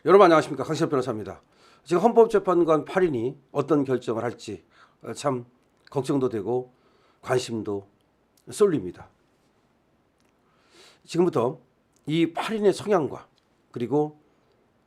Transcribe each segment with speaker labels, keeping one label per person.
Speaker 1: 여러분 안녕하십니까, 강신엽 변호사입니다. 지금 헌법재판관 8인이 어떤 결정을 할지 참 걱정도 되고 관심도 쏠립니다. 지금부터 이 8인의 성향과 그리고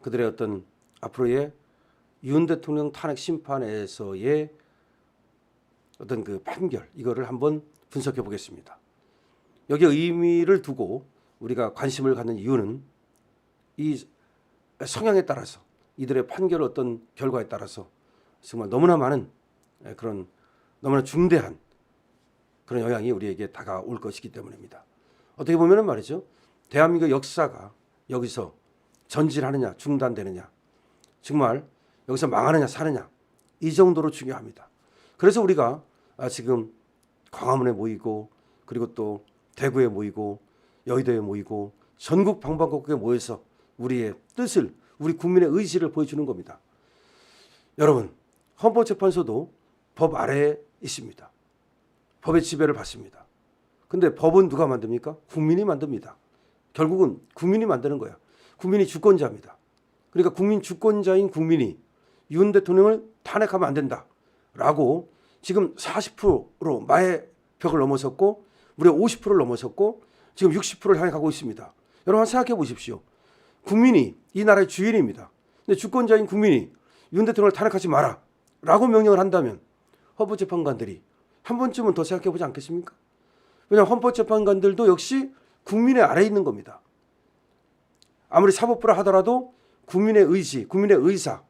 Speaker 1: 그들의 어떤 앞으로의 윤 대통령 탄핵 심판에서의 어떤 그 판결, 이거를 한번 분석해 보겠습니다. 여기에 의미를 두고 우리가 관심을 갖는 이유는 이 성향에 따라서, 이들의 판결 어떤 결과에 따라서 정말 너무나 많은 그런 너무나 중대한 그런 영향이 우리에게 다가올 것이기 때문입니다. 어떻게 보면 말이죠, 대한민국 역사가 여기서 전진하느냐 중단되느냐, 정말 여기서 망하느냐 사느냐, 이 정도로 중요합니다. 그래서 우리가 지금 광화문에 모이고, 그리고 또 대구에 모이고, 여의도에 모이고, 전국 방방곡곡에 모여서 우리의 뜻을, 우리 국민의 의지를 보여주는 겁니다. 여러분, 헌법재판소도 법 아래에 있습니다. 법의 지배를 받습니다. 근데 법은 누가 만듭니까? 국민이 만듭니다. 결국은 국민이 만드는 거야. 국민이 주권자입니다. 그러니까 국민 주권자인 국민이 윤 대통령을 탄핵하면 안 된다라고 지금 40%로 마의 벽을 넘어섰고, 무려 50%를 넘어섰고, 지금 60%를 향해 가고 있습니다. 여러분 생각해 보십시오. 국민이 이 나라의 주인입니다. 근데 주권자인 국민이 윤 대통령을 탄핵하지 마라 라고 명령을 한다면 헌법재판관들이 한 번쯤은 더 생각해 보지 않겠습니까? 왜냐하면 헌법재판관들도 역시 국민의 아래에 있는 겁니다. 아무리 사법부라 하더라도 국민의 의지, 국민의 의사,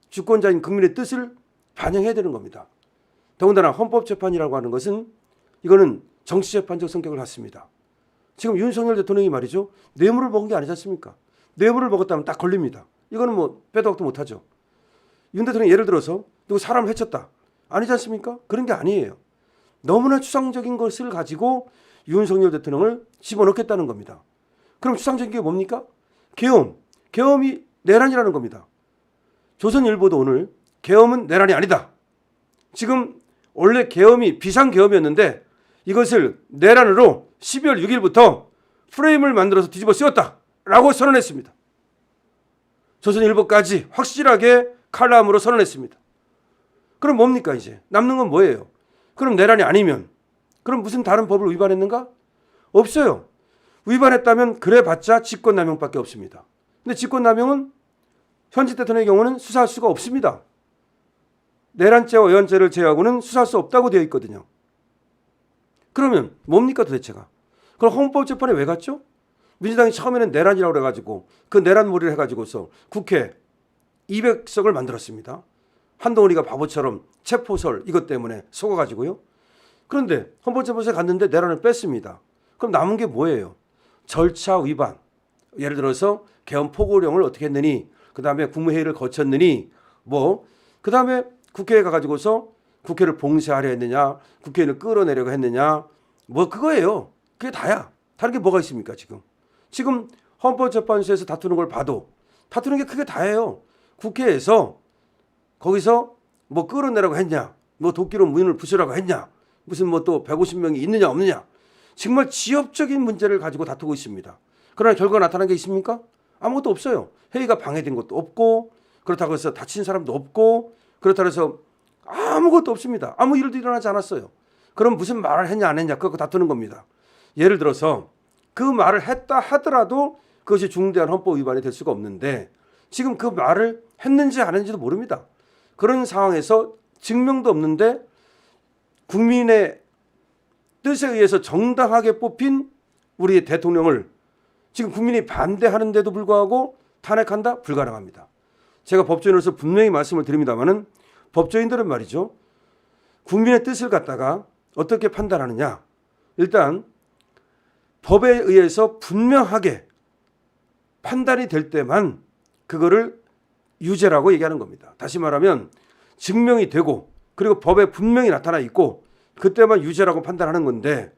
Speaker 1: 주권자인 국민의 뜻을 반영해야 되는 겁니다. 더군다나 헌법재판이라고 하는 것은 이거는 정치재판적 성격을 갖습니다. 지금 윤석열 대통령이 말이죠, 뇌물을 먹은 게 아니지 않습니까? 뇌물을 먹었다면 딱 걸립니다. 이거는 뭐 빼도 박도 못하죠. 윤 대통령이 예를 들어서 누구 사람을 해쳤다, 아니지 않습니까? 그런 게 아니에요. 너무나 추상적인 것을 가지고 윤석열 대통령을 집어넣겠다는 겁니다. 그럼 추상적인 게 뭡니까? 계엄. 계엄이 내란이라는 겁니다. 조선일보도 오늘 계엄은 내란이 아니다. 지금 원래 계엄이 비상계엄이었는데 이것을 내란으로 12월 6일부터 프레임을 만들어서 뒤집어 쓰였다라고 선언했습니다. 조선일보까지 확실하게 칼럼으로 선언했습니다. 그럼 뭡니까 이제? 남는 건 뭐예요? 그럼 내란이 아니면 그럼 무슨 다른 법을 위반했는가? 없어요. 위반했다면 그래봤자 직권남용밖에 없습니다. 근데 직권남용은 현직 대통령의 경우는 수사할 수가 없습니다. 내란죄와 외환죄를 제외하고는 수사할 수 없다고 되어 있거든요. 그러면 뭡니까 도대체가? 그럼 헌법재판에 왜 갔죠? 민주당이 처음에는 내란이라고 해가지고 그 내란몰이를 해가지고서 국회 200석을 만들었습니다. 한동훈이가 바보처럼 체포설 이것 때문에 속아가지고요. 그런데 헌법재판소에 갔는데 내란을 뺐습니다. 그럼 남은 게 뭐예요? 절차 위반. 예를 들어서 계엄 포고령을 어떻게 했느니, 그 다음에 국무회의를 거쳤느니, 그 다음에 국회에 가가지고서 국회를 봉쇄하려 했느냐, 국회의원을 끌어내려고 했느냐, 그거예요. 그게 다야. 다른 게 뭐가 있습니까 지금? 지금 헌법재판소에서 다투는 걸 봐도 다투는 게 그게 다예요. 국회에서 거기서 끌어내라고 했냐, 도끼로 문을 부수라고 했냐, 무슨 또 150명이 있느냐 없느냐, 정말 지엽적인 문제를 가지고 다투고 있습니다. 그러나 결과가 나타난 게 있습니까? 아무것도 없어요. 회의가 방해된 것도 없고, 그렇다고 해서 다친 사람도 없고, 그렇다고 해서 아무것도 없습니다. 아무 일도 일어나지 않았어요. 그럼 무슨 말을 했냐 안 했냐, 그거 다투는 겁니다. 예를 들어서 그 말을 했다 하더라도 그것이 중대한 헌법 위반이 될 수가 없는데, 지금 그 말을 했는지 안 했는지도 모릅니다. 그런 상황에서 증명도 없는데 국민의 뜻에 의해서 정당하게 뽑힌 우리 대통령을 지금 국민이 반대하는데도 불구하고 탄핵한다? 불가능합니다. 제가 법조인으로서 분명히 말씀을 드립니다마는 법조인들은 말이죠, 국민의 뜻을 갖다가 어떻게 판단하느냐, 일단 법에 의해서 분명하게 판단이 될 때만 그거를 유죄라고 얘기하는 겁니다. 다시 말하면 증명이 되고 그리고 법에 분명히 나타나 있고 그때만 유죄라고 판단하는 건데,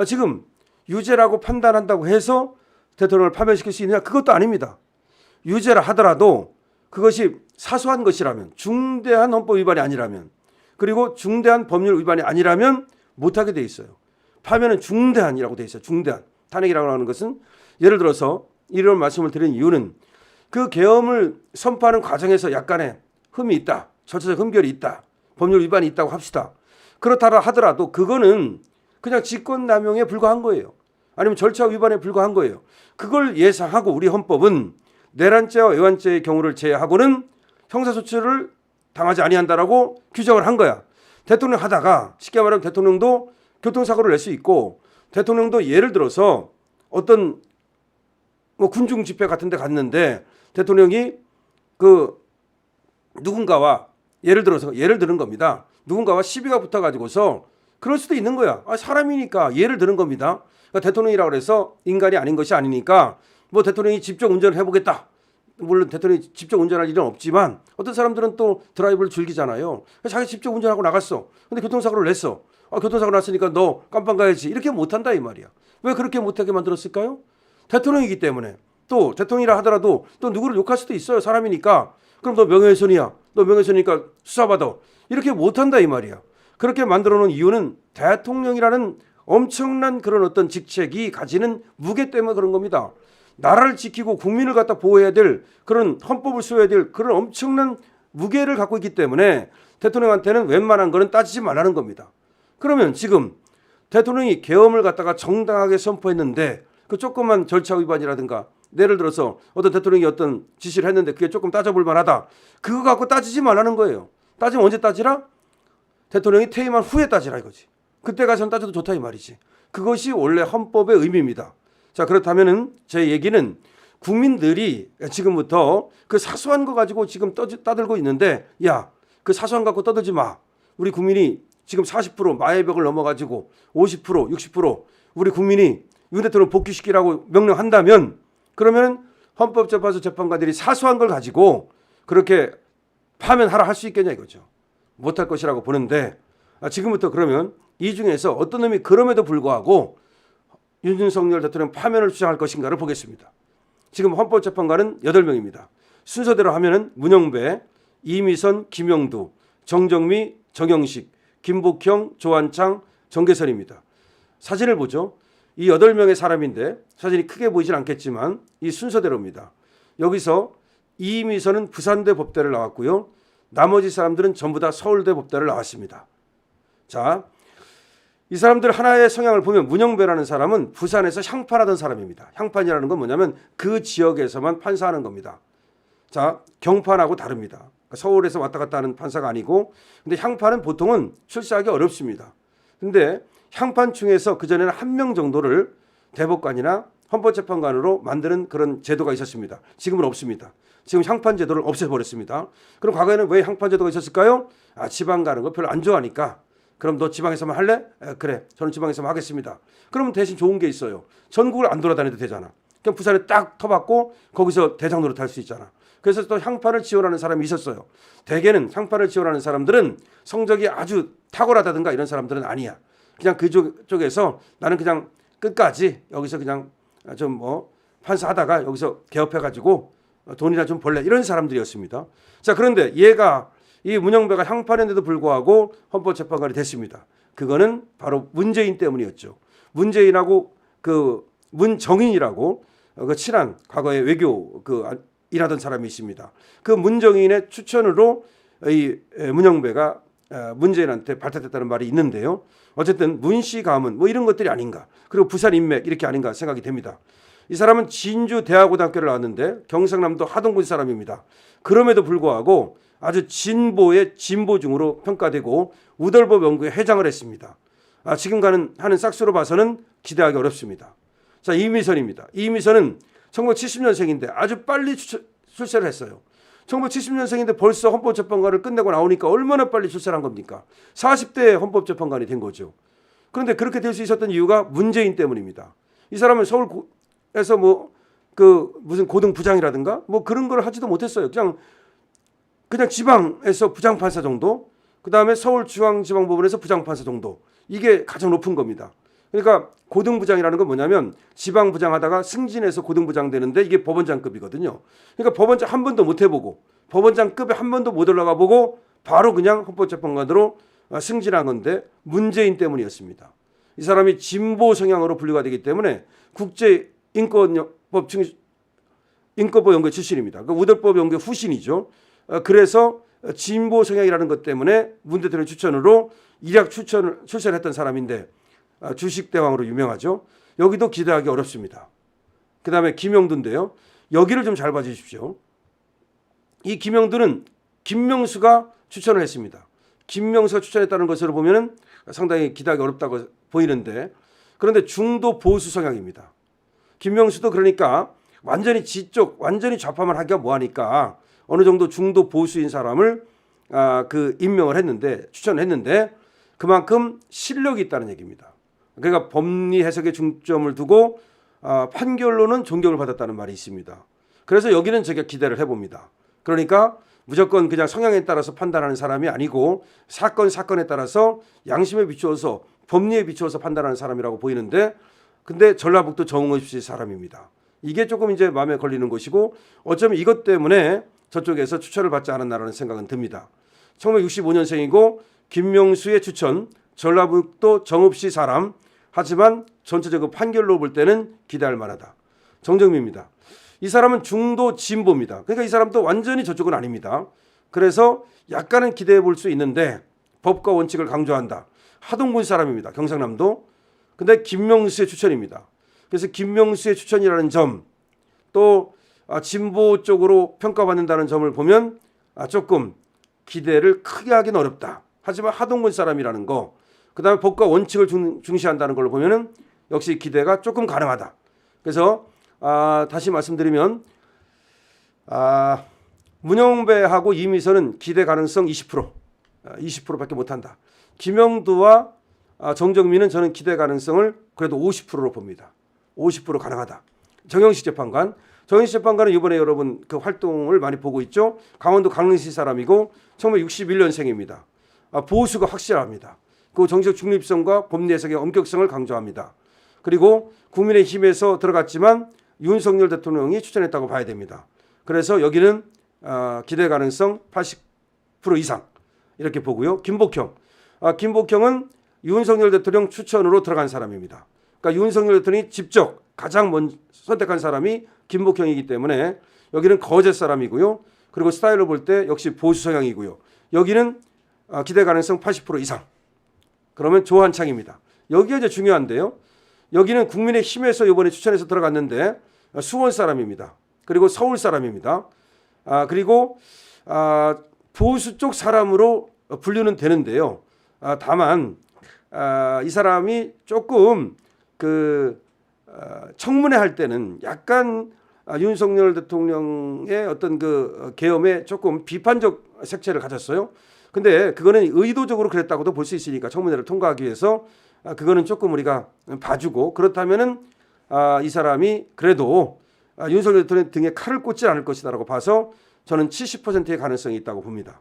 Speaker 1: 지금 유죄라고 판단한다고 해서 대통령을 파면시킬 수 있느냐? 그것도 아닙니다. 유죄라 하더라도 그것이 사소한 것이라면, 중대한 헌법 위반이 아니라면, 그리고 중대한 법률 위반이 아니라면 못하게 돼 있어요. 파면은 중대한이라고 돼 있어요. 중대한. 탄핵이라고 하는 것은, 예를 들어서 이런 말씀을 드린 이유는 그 계엄을 선포하는 과정에서 약간의 흠이 있다. 절차적 흠결이 있다. 법률 위반이 있다고 합시다. 그렇다 하더라도 그거는 그냥 직권남용에 불과한 거예요. 아니면 절차 위반에 불과한 거예요. 그걸 예상하고 우리 헌법은 내란죄와 외환죄의 경우를 제외하고는 형사소치를 당하지 아니한다라고 규정을 한 거야. 대통령 하다가 쉽게 말하면 대통령도 교통사고를 낼 수 있고 대통령도 예를 들어서 어떤 뭐 군중 집회 같은 데 갔는데 대통령이 그 누군가와 예를 드는 겁니다. 누군가와 시비가 붙어 가지고서 그럴 수도 있는 거야. 사람이니까 예를 드는 겁니다. 그러니까 대통령이라고 해서 인간이 아닌 것이 아니니까 뭐 대통령이 직접 운전을 해보겠다. 물론 대통령이 직접 운전할 일은 없지만 어떤 사람들은 또 드라이브를 즐기잖아요. 자기 직접 운전하고 나갔어. 근데 교통사고를 냈어. 교통사고 났으니까 너 깜빵 가야지. 이렇게 못한다 이 말이야. 왜 그렇게 못하게 만들었을까요? 대통령이기 때문에. 또 대통령이라 하더라도 또 누구를 욕할 수도 있어요. 사람이니까. 그럼 너 명예훼손이야. 너 명예훼손이니까 수사받아. 이렇게 못한다 이 말이야. 그렇게 만들어 놓은 이유는 대통령이라는 엄청난 그런 어떤 직책이 가지는 무게 때문에 그런 겁니다. 나라를 지키고 국민을 갖다 보호해야 될 그런 헌법을 수호해야 될 그런 엄청난 무게를 갖고 있기 때문에 대통령한테는 웬만한 거는 따지지 말라는 겁니다. 그러면 지금 대통령이 계엄을 갖다가 정당하게 선포했는데 그 조그만 절차 위반이라든가 예를 들어서 어떤 대통령이 어떤 지시를 했는데 그게 조금 따져볼 만하다. 그거 갖고 따지지 말라는 거예요. 따지면 언제 따지라? 대통령이 퇴임한 후에 따지라 이거지. 그때 가서는 따져도 좋다 이 말이지. 그것이 원래 헌법의 의미입니다. 자, 그렇다면은 제 얘기는 국민들이 지금부터 그 사소한 거 가지고 지금 떠들고 있는데 야, 그 사소한 거 갖고 떠들지 마. 우리 국민이 지금 40% 마의 벽을 넘어가지고 50%, 60% 우리 국민이 윤 대통령 복귀시키라고 명령한다면 그러면 헌법재판소 재판관들이 사소한 걸 가지고 그렇게 파면하라 할 수 있겠냐 이거죠. 못할 것이라고 보는데 지금부터 그러면 이 중에서 어떤 놈이 그럼에도 불구하고 윤석열 대통령 파면을 주장할 것인가를 보겠습니다. 지금 헌법재판관은 8명입니다. 순서대로 하면은 문영배, 이미선, 김영두, 정정미, 정영식, 김복형, 조한창, 정계선입니다. 사진을 보죠. 이 8명의 사람인데 사진이 크게 보이진 않겠지만 이 순서대로입니다. 여기서 이미선은 부산대 법대를 나왔고요. 나머지 사람들은 전부 다 서울대 법대를 나왔습니다. 자, 이 사람들 하나의 성향을 보면 문영배라는 사람은 부산에서 향판하던 사람입니다. 향판이라는 건 뭐냐면 그 지역에서만 판사하는 겁니다. 자, 경판하고 다릅니다. 그러니까 서울에서 왔다 갔다 하는 판사가 아니고 근데 향판은 보통은 출세하기 어렵습니다. 근데 향판 중에서 그전에는 1명 정도를 대법관이나 헌법재판관으로 만드는 그런 제도가 있었습니다. 지금은 없습니다. 지금 향판 제도를 없애버렸습니다. 그럼 과거에는 왜 향판 제도가 있었을까요? 지방 가는 거 별로 안 좋아하니까 그럼 너 지방에서만 할래? 그래, 저는 지방에서만 하겠습니다. 그러면 대신 좋은 게 있어요. 전국을 안 돌아다녀도 되잖아. 그냥 부산에 딱 터받고 거기서 대장 노릇 할 수 있잖아. 그래서 또 향판을 지원하는 사람이 있었어요. 대개는 향판을 지원하는 사람들은 성적이 아주 탁월하다든가 이런 사람들은 아니야. 그냥 그쪽에서 나는 그냥 끝까지 여기서 그냥 좀 뭐 판사하다가 여기서 개업해가지고 돈이나 좀 벌래 이런 사람들이었습니다. 자, 그런데 얘가 이 문영배가 향판인데도 불구하고 헌법재판관이 됐습니다. 그거는 바로 문재인 때문이었죠. 문재인하고 그 문정인이라고 그 친한 과거에 외교 일하던 사람이 있습니다. 그 문정인의 추천으로 이 문영배가 문재인한테 발탁됐다는 말이 있는데요. 어쨌든 문씨 가문 뭐 이런 것들이 아닌가. 그리고 부산 인맥 이렇게 아닌가 생각이 됩니다. 이 사람은 진주 대하고등학교를 나왔는데 경상남도 하동군 사람입니다. 그럼에도 불구하고 아주 진보의 진보중으로 평가되고 우덜법 연구회 회장을 했습니다. 지금 하는 싹수로 봐서는 기대하기 어렵습니다. 자, 이미선입니다. 이미선은 1970년생인데 아주 빨리 출세를 했어요. 1970년생인데 벌써 헌법재판관을 끝내고 나오니까 얼마나 빨리 출세를 한 겁니까? 40대에 헌법재판관이 된 거죠. 그런데 그렇게 될 수 있었던 이유가 문재인 때문입니다. 이 사람은 서울에서 무슨 고등부장이라든가 뭐 그런 걸 하지도 못했어요. 그냥 지방에서 부장판사 정도, 그 다음에 서울중앙지방법원에서 부장판사 정도, 이게 가장 높은 겁니다. 그러니까 고등부장이라는 건 뭐냐면 지방부장 하다가 승진해서 고등부장 되는데 이게 법원장급이거든요. 그러니까 법원장 한 번도 못 해보고 법원장급에 한 번도 못 올라가 보고 바로 그냥 헌법재판관으로 승진한 건데 문재인 때문이었습니다. 이 사람이 진보 성향으로 분류가 되기 때문에 국제인권법 인권법 연구회 출신입니다. 그러니까 우대법 연구회 후신이죠. 그래서 진보 성향이라는 것 때문에 문 대통령 추천으로 일약 출전했던 사람인데 주식대왕으로 유명하죠. 여기도 기대하기 어렵습니다. 그 다음에 김영두인데요. 여기를 좀 잘 봐주십시오. 이 김영두는 김명수가 추천을 했습니다. 김명수가 추천했다는 것으로 보면 상당히 기대하기 어렵다고 보이는데, 그런데 중도 보수 성향입니다. 김명수도 그러니까 완전히 지쪽, 완전히 좌파만 하기가 뭐하니까 어느 정도 중도 보수인 사람을 임명을 했는데, 추천을 했는데 그만큼 실력이 있다는 얘기입니다. 그러니까 법리 해석에 중점을 두고 판결로는 존경을 받았다는 말이 있습니다. 그래서 여기는 제가 기대를 해봅니다. 그러니까 무조건 그냥 성향에 따라서 판단하는 사람이 아니고 사건에 따라서 양심에 비추어서 법리에 비추어서 판단하는 사람이라고 보이는데, 근데 전라북도 정읍 시 사람입니다. 이게 조금 이제 마음에 걸리는 것이고, 어쩌면 이것 때문에 저쪽에서 추천을 받지 않았나라는 생각은 듭니다. 1965년생이고 김명수의 추천, 전라북도 정읍시 사람, 하지만 전체적으로 판결로 볼 때는 기대할 만하다. 정정미입니다. 이 사람은 중도 진보입니다. 그러니까 이 사람도 완전히 저쪽은 아닙니다. 그래서 약간은 기대해 볼 수 있는데 법과 원칙을 강조한다. 하동군 사람입니다. 경상남도. 근데 김명수의 추천입니다. 그래서 김명수의 추천이라는 점, 또 진보 쪽으로 평가받는다는 점을 보면 조금 기대를 크게 하긴 어렵다. 하지만 하동군 사람이라는 거, 그 다음에 법과 원칙을 중시한다는 걸로 보면은 역시 기대가 조금 가능하다. 그래서 다시 말씀드리면 문영배하고 이미선은 기대 가능성 20%밖에 못한다. 김영두와 정정민은 저는 기대 가능성을 그래도 50%로 봅니다. 50% 가능하다. 정영식 재판관은 이번에 여러분 그 활동을 많이 보고 있죠. 강원도 강릉시 사람이고 1961년생입니다. 보수가 확실합니다. 그 정치적 중립성과 법리 해석의 엄격성을 강조합니다. 그리고 국민의힘에서 들어갔지만 윤석열 대통령이 추천했다고 봐야 됩니다. 그래서 여기는 기대 가능성 80% 이상 이렇게 보고요. 김복형은 윤석열 대통령 추천으로 들어간 사람입니다. 그러니까 윤석열 대통령이 직접 가장 먼저 선택한 사람이 김복형이기 때문에 여기는 거제 사람이고요. 그리고 스타일로 볼 때 역시 보수 성향이고요. 여기는 기대 가능성 80% 이상. 그러면 조한창입니다. 여기가 이제 중요한데요. 여기는 국민의힘에서 이번에 추천해서 들어갔는데 수원 사람입니다. 그리고 서울 사람입니다. 그리고 보수 쪽 사람으로 분류는 되는데요. 다만 이 사람이 조금 청문회 할 때는 약간 윤석열 대통령의 어떤 그 계엄에 조금 비판적 색채를 가졌어요. 근데 그거는 의도적으로 그랬다고도 볼 수 있으니까 청문회를 통과하기 위해서 그거는 조금 우리가 봐주고, 그렇다면은 이 사람이 그래도 윤석열 대통령 등에 칼을 꽂지 않을 것이다라고 봐서 저는 70%의 가능성이 있다고 봅니다.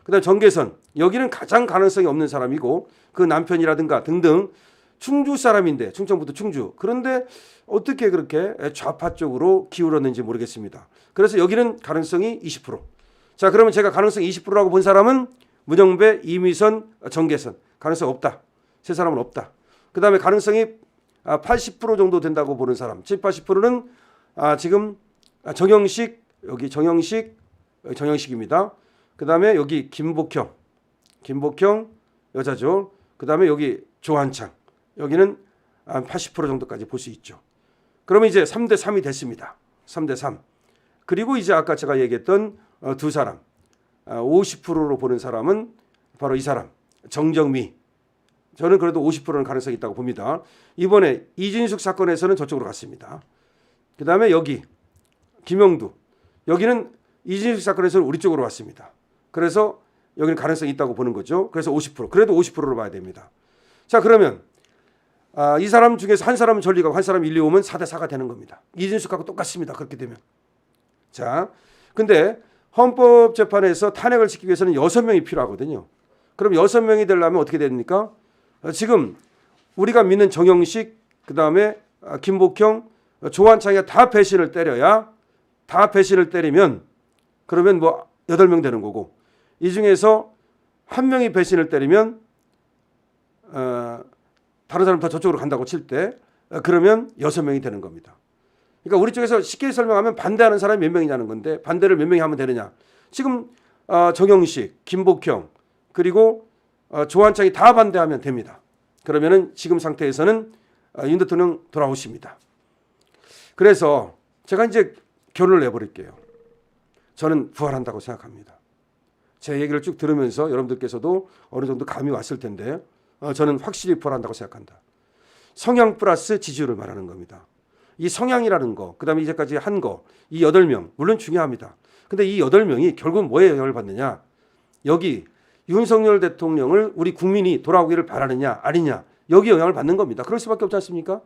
Speaker 1: 그다음 정계선, 여기는 가장 가능성이 없는 사람이고 그 남편이라든가 등등 충주 사람인데, 충청북도 충주. 그런데 어떻게 그렇게 좌파 쪽으로 기울었는지 모르겠습니다. 그래서 여기는 가능성이 20%. 자, 그러면 제가 가능성 20%라고 본 사람은 문영배, 이미선, 정계선. 가능성 없다. 세 사람은 없다. 그 다음에 가능성이 80% 정도 된다고 보는 사람. 70, 80%는 지금 정영식, 여기 정영식입니다. 그 다음에 여기 김복형 여자죠. 그 다음에 여기 조한창. 여기는 80% 정도까지 볼 수 있죠. 그러면 이제 3대 3이 됐습니다. 3대 3. 그리고 이제 아까 제가 얘기했던 두 사람. 50%로 보는 사람은 바로 이 사람. 정정미. 저는 그래도 50%는 가능성이 있다고 봅니다. 이번에 이진숙 사건에서는 저쪽으로 갔습니다. 그 다음에 여기 김영두. 여기는 이진숙 사건에서는 우리 쪽으로 왔습니다. 그래서 여기는 가능성이 있다고 보는 거죠. 그래서 50%. 그래도 50%로 봐야 됩니다. 자, 그러면 이 사람 중에서 한 사람은 전리가고 한 사람은 1, 2, 5면 4대 4가 되는 겁니다. 이진숙하고 똑같습니다. 그렇게 되면. 자, 근데 헌법재판에서 탄핵을 시키기 위해서는 6명이 필요하거든요. 그럼 6명이 되려면 어떻게 됩니까? 지금 우리가 믿는 정영식, 그 다음에 김복형, 조한창이 다 배신을 때리면 그러면 뭐 8명 되는 거고, 이 중에서 한 명이 배신을 때리면 다른 사람 더 저쪽으로 간다고 칠 때 그러면 6명이 되는 겁니다. 그러니까 우리 쪽에서 쉽게 설명하면 반대하는 사람이 몇 명이냐는 건데 반대를 몇 명이 하면 되느냐. 지금 정영식, 김복형 그리고 조한창이 다 반대하면 됩니다. 그러면은 지금 상태에서는 윤 대통령 돌아오십니다. 그래서 제가 이제 결론을 내버릴게요. 저는 부활한다고 생각합니다. 제 얘기를 쭉 들으면서 여러분들께서도 어느 정도 감이 왔을 텐데 저는 확실히 부활한다고 생각한다. 성향 플러스 지지율을 말하는 겁니다. 이 성향이라는 거, 그다음에 이제까지 한 거, 이 8명 물론 중요합니다. 근데 이 8명이 결국 뭐에 영향을 받느냐? 여기 윤석열 대통령을 우리 국민이 돌아오기를 바라느냐 아니냐 여기 영향을 받는 겁니다. 그럴 수밖에 없지 않습니까?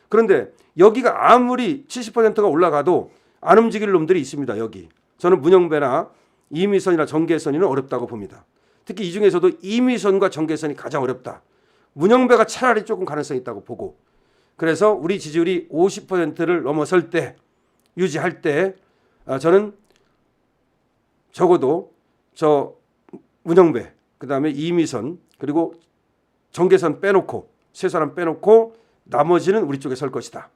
Speaker 1: 그런데 여기가 아무리 70%가 올라가도 안 움직일 놈들이 있습니다. 여기 저는 문영배나 이미선이나 정계선이는 어렵다고 봅니다. 특히 이 중에서도 이미선과 정계선이 가장 어렵다. 문영배가 차라리 조금 가능성이 있다고 보고 그래서 우리 지지율이 50%를 넘어설 때 유지할 때 저는 적어도 저 문영배 그다음에 이미선 그리고 정계선 빼놓고 세 사람 빼놓고 나머지는 우리 쪽에 설 것이다.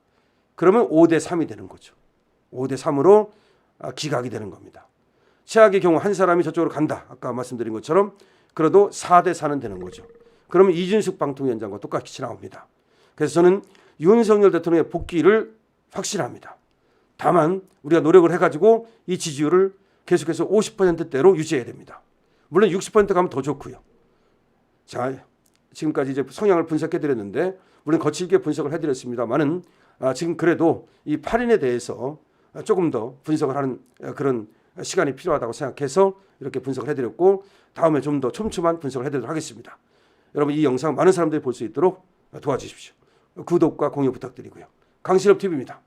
Speaker 1: 그러면 5대3이 되는 거죠. 5대3으로 기각이 되는 겁니다. 최악의 경우 한 사람이 저쪽으로 간다. 아까 말씀드린 것처럼 그래도 4대4는 되는 거죠. 그러면 이준숙 방통위원장과 똑같이 나옵니다. 그래서 저는 윤석열 대통령의 복귀를 확신합니다. 다만 우리가 노력을 해가지고 이 지지율을 계속해서 50%대로 유지해야 됩니다. 물론 60% 가면 더 좋고요. 자, 지금까지 이제 성향을 분석해드렸는데 물론 거칠게 분석을 해드렸습니다만은 지금 그래도 이 8인에 대해서 조금 더 분석을 하는 그런 시간이 필요하다고 생각해서 이렇게 분석을 해드렸고 다음에 좀 더 촘촘한 분석을 해드리도록 하겠습니다. 여러분 이 영상 많은 사람들이 볼 수 있도록 도와주십시오. 구독과 공유 부탁드리고요. 강신업 TV입니다.